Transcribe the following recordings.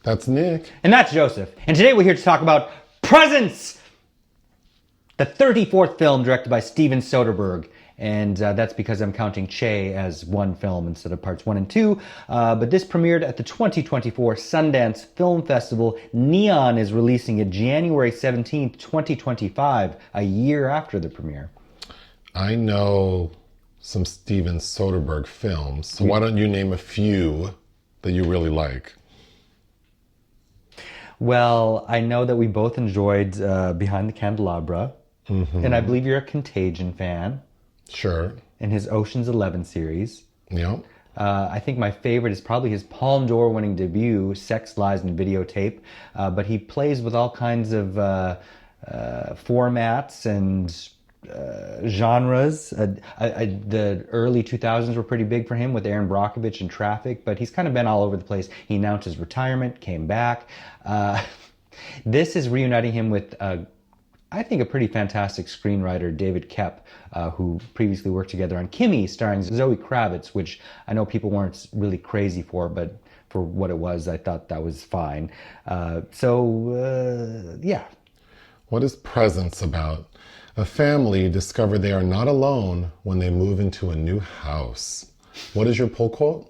That's Nick. And that's Joseph. And today we're here to talk about Presents! The 34th film directed by Steven Soderbergh. And that's because I'm counting Che as one film instead of parts 1 and 2. But this premiered at the 2024 Sundance Film Festival. Neon is releasing it January 17th, 2025, a year after the premiere. I know some Steven Soderbergh films, so why don't you name a few that you really like? Well, I know that we both enjoyed Behind the Candelabra. And I believe you're a Contagion fan. Sure. In his Ocean's 11 series. Yeah. I think my favorite is probably his Palme d'Or winning debut, Sex, Lies and Videotape. But he plays with all kinds of formats and genres. The early 2000s were pretty big for him with Erin Brockovich and Traffic, but he's kind of been all over the place. He announced his retirement, came back. This is reuniting him with I think a pretty fantastic screenwriter, David Koepp, who previously worked together on Kimi, starring Zoe Kravitz, which I know people weren't really crazy for, but for what it was, I thought that was fine. Yeah. What is Presents about? A family discover they are not alone when they move into a new house. What is your pull quote?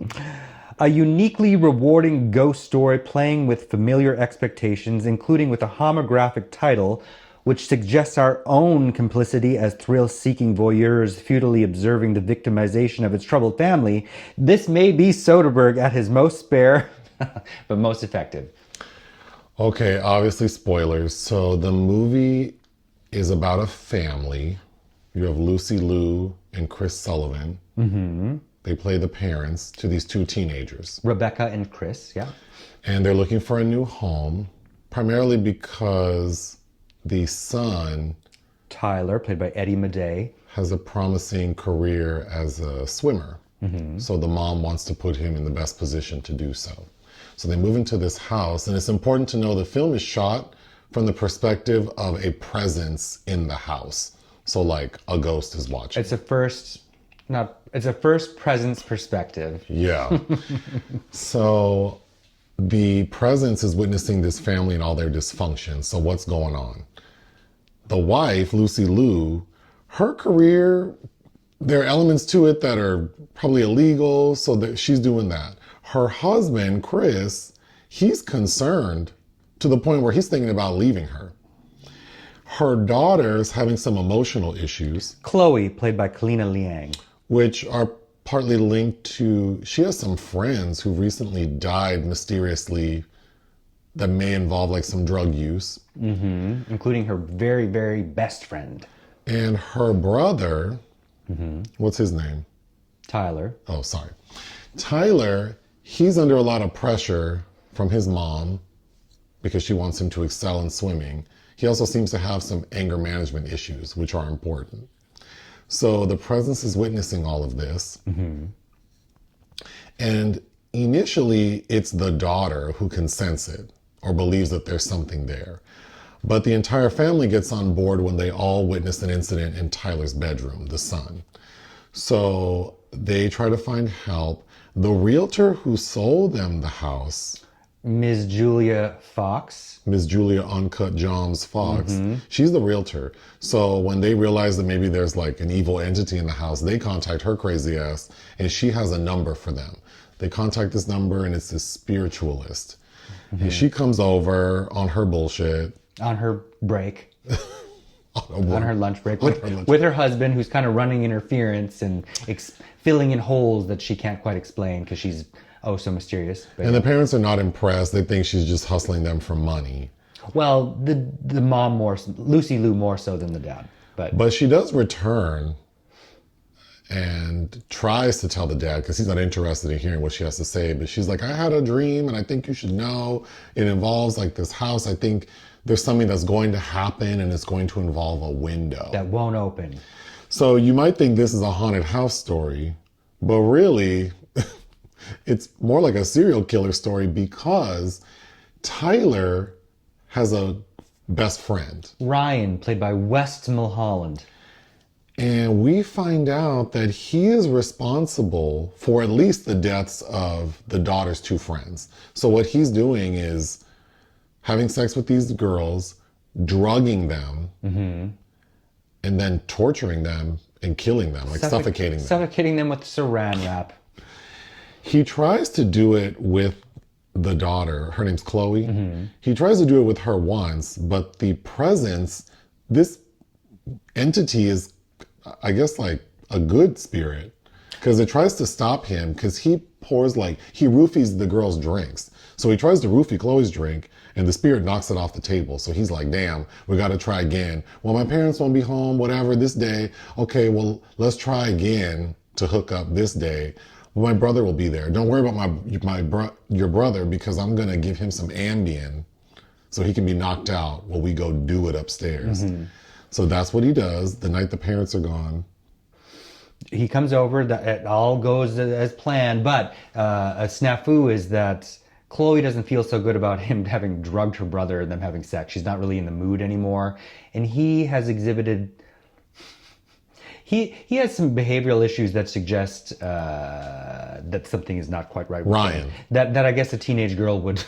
A uniquely rewarding ghost story playing with familiar expectations, including with a homographic title, which suggests our own complicity as thrill-seeking voyeurs futilely observing the victimization of its troubled family. This may be Soderbergh at his most spare, but most effective. Okay, obviously spoilers. So the movie is about a family. You have Lucy Liu and Chris Sullivan. Mm-hmm. They play the parents to these two teenagers. Rebecca and Chris, yeah. And they're looking for a new home, primarily because the son, Tyler, played by Eddy Maday, has a promising career as a swimmer. Mm-hmm. So the mom wants to put him in the best position to do so. So they move into this house, and it's important to know the film is shot from the perspective of a presence in the house. So like a ghost is watching. It's a first presence perspective. Yeah. So the presence is witnessing this family and all their dysfunction. So what's going on? The wife, Lucy Liu, her career, there are elements to it that are probably illegal, so that she's doing that. Her husband, Chris, he's concerned to the point where he's thinking about leaving her. Her daughter's having some emotional issues. Chloe, played by Callina Liang. Which are partly linked to, she has some friends who recently died mysteriously that may involve like some drug use. Mm-hmm. Including her very, very best friend. And her brother, what's his name? Tyler. Oh, sorry. Tyler, he's under a lot of pressure from his mom because she wants him to excel in swimming. He also seems to have some anger management issues, which are important. So the presence is witnessing all of this. Mm-hmm. And initially, it's the daughter who can sense it or believes that there's something there. But the entire family gets on board when they all witness an incident in Tyler's bedroom, the son. So they try to find help. The realtor who sold them the house, Ms. Julia Fox. Ms. Julia Uncut Joms Fox, she's the realtor. So when they realize that maybe there's like an evil entity in the house, they contact her crazy ass and she has a number for them. They contact this number and it's this spiritualist. And she comes over on her bullshit. On her break. On her lunch break. With her husband, who's kind of running interference and filling in holes that she can't quite explain because she's so mysterious. But, and the parents are not impressed. They think she's just hustling them for money. Well, the mom more, Lucy Liu more so than the dad. But she does return and tries to tell the dad because he's not interested in hearing what she has to say. But she's like, I had a dream and I think you should know. It involves like this house. I think there's something that's going to happen and it's going to involve a window. That won't open. So you might think this is a haunted house story, but really it's more like a serial killer story because Tyler has a best friend. Ryan, played by West Mulholland. And we find out that he is responsible for at least the deaths of the daughter's two friends. So what he's doing is having sex with these girls, drugging them, and then torturing them and killing them, like suffocating them. Suffocating them with saran wrap. He tries to do it with the daughter. Her name's Chloe. He tries to do it with her once, but the presence, this entity is, I guess, like a good spirit, because it tries to stop him, because he roofies the girl's drinks. So he tries to roofie Chloe's drink, and the spirit knocks it off the table. So he's like, damn, we got to try again. Well, my parents won't be home, whatever, this day. Okay, well, let's try again to hook up this day. Well, my brother will be there. Don't worry about your brother, because I'm going to give him some Ambien so he can be knocked out while we go do it upstairs. So that's what he does the night the parents are gone. He comes over, it all goes as planned, but a snafu is that Chloe doesn't feel so good about him having drugged her brother and them having sex. She's not really in the mood anymore. And he has exhibited... He has some behavioral issues that suggest that something is not quite right with Ryan. him. That I guess a teenage girl would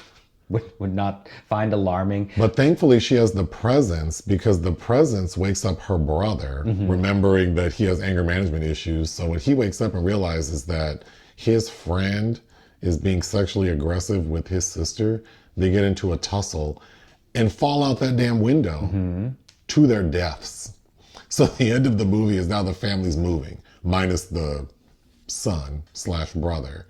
not find alarming. But thankfully she has the presence, because the presence wakes up her brother, remembering that he has anger management issues. So when he wakes up and realizes that his friend is being sexually aggressive with his sister, they get into a tussle and fall out that damn window to their deaths. So the end of the movie is now the family's moving, minus the son/brother.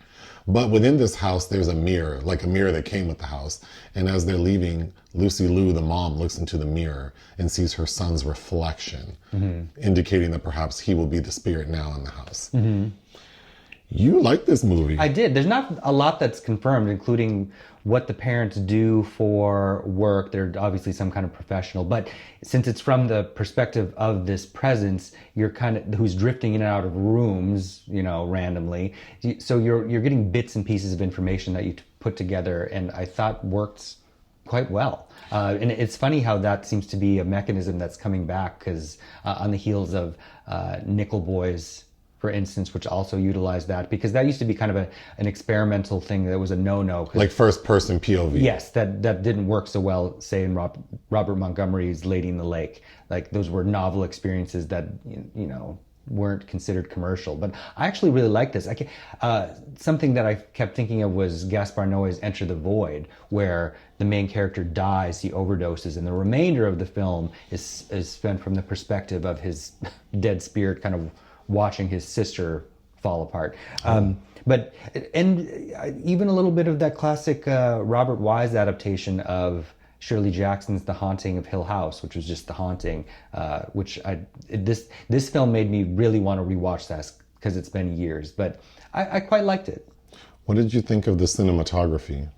But within this house, there's a mirror, like a mirror that came with the house. And as they're leaving, Lucy Liu, the mom, looks into the mirror and sees her son's reflection, indicating that perhaps he will be the spirit now in the house. You like this movie. I did. There's not a lot that's confirmed, including what the parents do for work. They're obviously some kind of professional, but since it's from the perspective of this presence, you're kind of who's drifting in and out of rooms, randomly. So you're getting bits and pieces of information that you put together, and I thought worked quite well. And it's funny how that seems to be a mechanism that's coming back, because on the heels of Nickel Boys, for instance, which also utilized that, because that used to be kind of an experimental thing that was a no-no. Like first-person POV. Yes, that didn't work so well, say, in Robert Montgomery's Lady in the Lake. Like, those were novel experiences that, weren't considered commercial. But I actually really like this. Something that I kept thinking of was Gaspar Noé's Enter the Void, where the main character dies, he overdoses, and the remainder of the film is spent from the perspective of his dead spirit kind of watching his sister fall apart. But even a little bit of that classic Robert Wise adaptation of Shirley Jackson's The Haunting of Hill House, which was just The Haunting, this film made me really want to rewatch that, because it's been years, but I quite liked it. What did you think of the cinematography?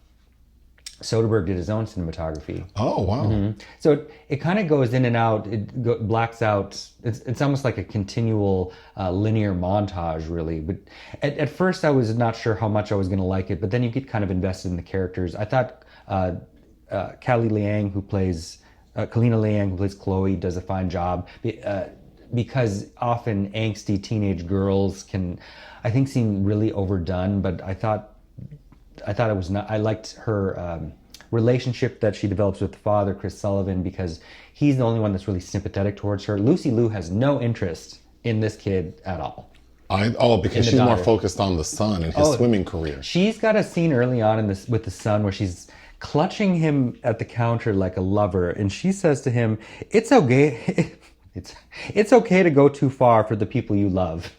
Soderbergh did his own cinematography. Oh, wow. So it kind of goes in and out. It blacks out. It's almost like a continual linear montage, really. But at first I was not sure how much I was going to like it, but then you get kind of invested in the characters. I thought Callina Liang, who plays Chloe, does a fine job, because often angsty teenage girls can, I think, seem really overdone, but I thought it was not. I liked her relationship that she develops with the father, Chris Sullivan, because he's the only one that's really sympathetic towards her. Lucy Liu has no interest in this kid at all. Because she's more focused on the son and his swimming career. She's got a scene early on with the son where she's clutching him at the counter like a lover, and she says to him, "It's okay. It's okay to go too far for the people you love."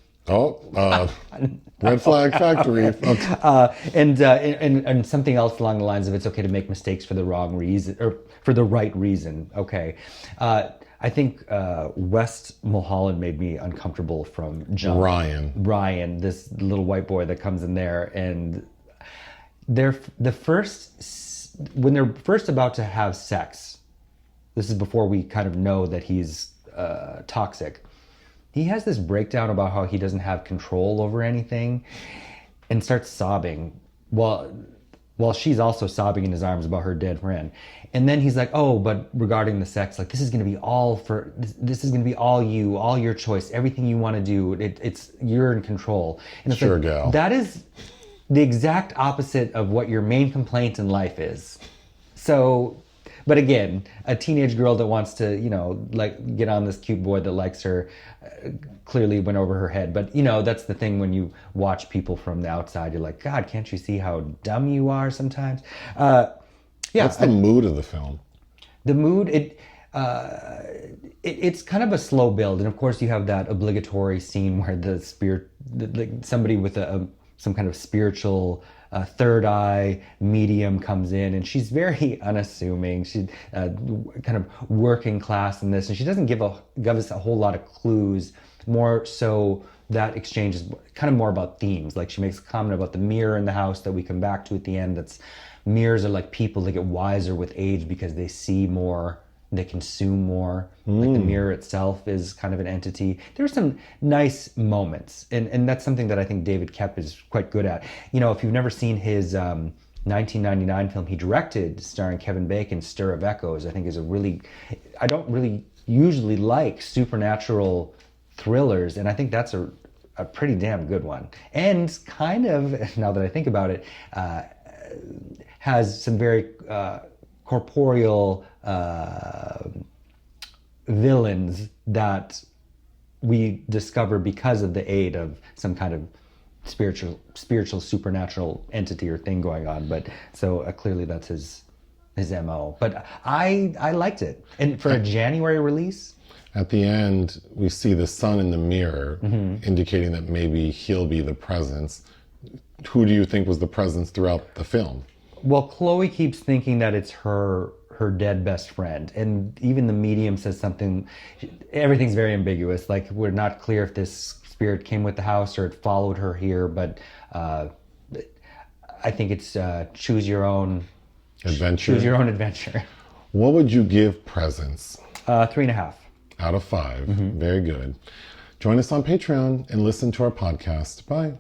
Red flag factory. Okay. And something else along the lines of, it's okay to make mistakes for the wrong reason, or for the right reason. Okay. I think West Mulholland made me uncomfortable from jump. Ryan, this little white boy that comes in there, and when they're first about to have sex, this is before we kind of know that he's toxic. He has this breakdown about how he doesn't have control over anything and starts sobbing. Well, while she's also sobbing in his arms about her dead friend. And then he's like, oh, but regarding the sex, like, this is going to be all for, this is going to be all you, all your choice, everything you want to do. It's you're in control. And it's Sure, like, gal. that is the exact opposite of what your main complaint in life is. So, but again, a teenage girl that wants to, you know, like, get on this cute boy that likes her, clearly went over her head. But, you know, that's the thing when you watch people from the outside, you're like, God, can't you see how dumb you are sometimes? Yeah. What's the mood of the film? The mood, it's kind of a slow build. And of course you have that obligatory scene where the spirit, somebody with some kind of spiritual third eye medium comes in, and she's very unassuming. She's kind of working class in this, and she doesn't give us a whole lot of clues. More so, that exchange is kind of more about themes. Like, she makes a comment about the mirror in the house that we come back to at the end. That's mirrors are like people that get wiser with age because they see more, they consume more. Like, the mirror itself is kind of an entity. There's some nice moments, and that's something that I think David Koepp is quite good at. You know, if you've never seen his 1999 film he directed starring Kevin Bacon, Stir of Echoes, I think is I don't really usually like supernatural thrillers, and I think that's a pretty damn good one. And kind of, now that I think about it, has some very corporeal villains that we discover because of the aid of some kind of spiritual supernatural entity or thing going on. But so clearly that's his MO. But I liked it. And for a January release, at the end, we see the sun in the mirror, indicating that maybe he'll be the presence. Who do you think was the presence throughout the film? well, Chloe keeps thinking that it's her dead best friend, and even the medium says something. Everything's very ambiguous. Like, we're not clear if this spirit came with the house or it followed her here, but I think it's choose your own adventure. Choose your own adventure. What would you give Presence? 3.5 out of 5. Very good. Join us on Patreon and listen to our podcast. Bye.